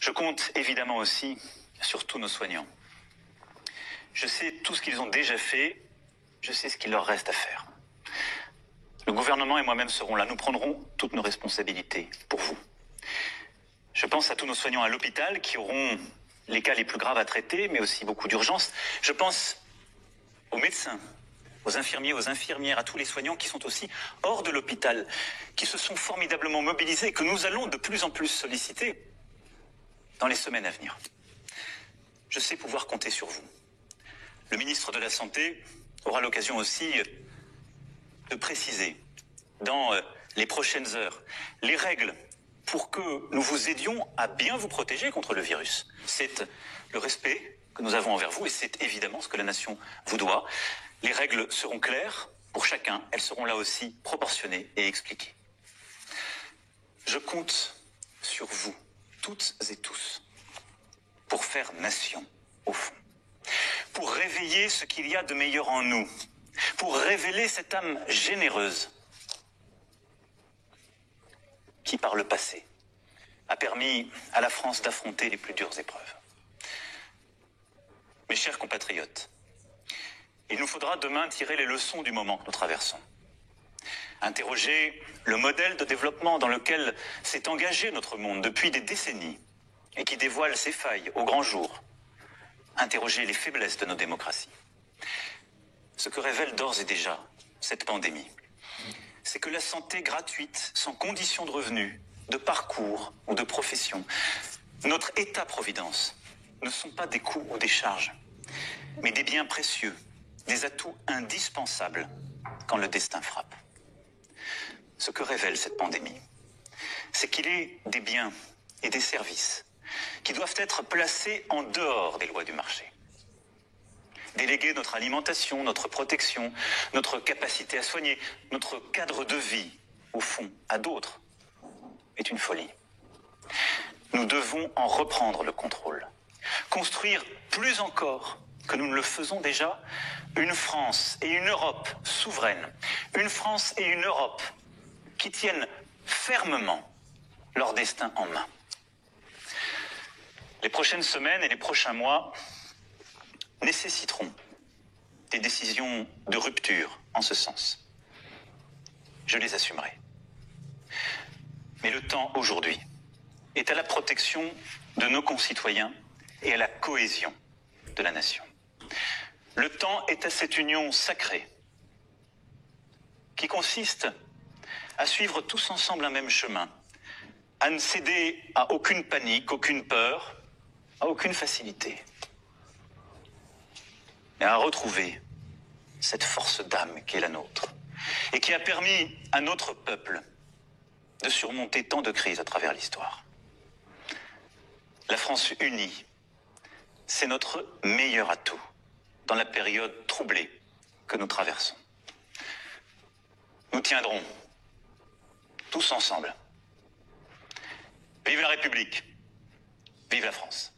Je compte évidemment aussi sur tous nos soignants. Je sais tout ce qu'ils ont déjà fait, je sais ce qu'il leur reste à faire. Le gouvernement et moi-même serons là, nous prendrons toutes nos responsabilités pour vous. Je pense à tous nos soignants à l'hôpital qui auront les cas les plus graves à traiter, mais aussi beaucoup d'urgences. Je pense aux médecins, aux infirmiers, aux infirmières, à tous les soignants qui sont aussi hors de l'hôpital, qui se sont formidablement mobilisés, que nous allons de plus en plus solliciter dans les semaines à venir. Je sais pouvoir compter sur vous. Le ministre de la Santé aura l'occasion aussi de préciser dans les prochaines heures les règles pour que nous vous aidions à bien vous protéger contre le virus. C'est le respect que nous avons envers vous et c'est évidemment ce que la nation vous doit. Les règles seront claires pour chacun, elles seront là aussi proportionnées et expliquées. Je compte sur vous, toutes et tous, pour faire nation, au fond. Pour réveiller ce qu'il y a de meilleur en nous, pour révéler cette âme généreuse qui, par le passé, a permis à la France d'affronter les plus dures épreuves. Mes chers compatriotes, il nous faudra demain tirer les leçons du moment que nous traversons. Interroger le modèle de développement dans lequel s'est engagé notre monde depuis des décennies et qui dévoile ses failles au grand jour. Interroger les faiblesses de nos démocraties. Ce que révèle d'ores et déjà cette pandémie, c'est que la santé gratuite, sans condition de revenus, de parcours ou de profession, notre État-providence, ne sont pas des coûts ou des charges, mais des biens précieux, des atouts indispensables quand le destin frappe. Ce que révèle cette pandémie, c'est qu'il est des biens et des services qui doivent être placés en dehors des lois du marché. Déléguer notre alimentation, notre protection, notre capacité à soigner, notre cadre de vie, au fond, à d'autres, est une folie. Nous devons en reprendre le contrôle. Construire plus encore que nous ne le faisons déjà, une France et une Europe souveraines. Une France et une Europe qui tiennent fermement leur destin en main. Les prochaines semaines et les prochains mois nécessiteront des décisions de rupture en ce sens. Je les assumerai. Mais le temps aujourd'hui est à la protection de nos concitoyens et à la cohésion de la nation. Le temps est à cette union sacrée qui consiste à suivre tous ensemble un même chemin, à ne céder à aucune panique, aucune peur, à aucune facilité, mais à retrouver cette force d'âme qui est la nôtre et qui a permis à notre peuple de surmonter tant de crises à travers l'histoire. La France unie, c'est notre meilleur atout dans la période troublée que nous traversons. Nous tiendrons tous ensemble. Vive la République, vive la France.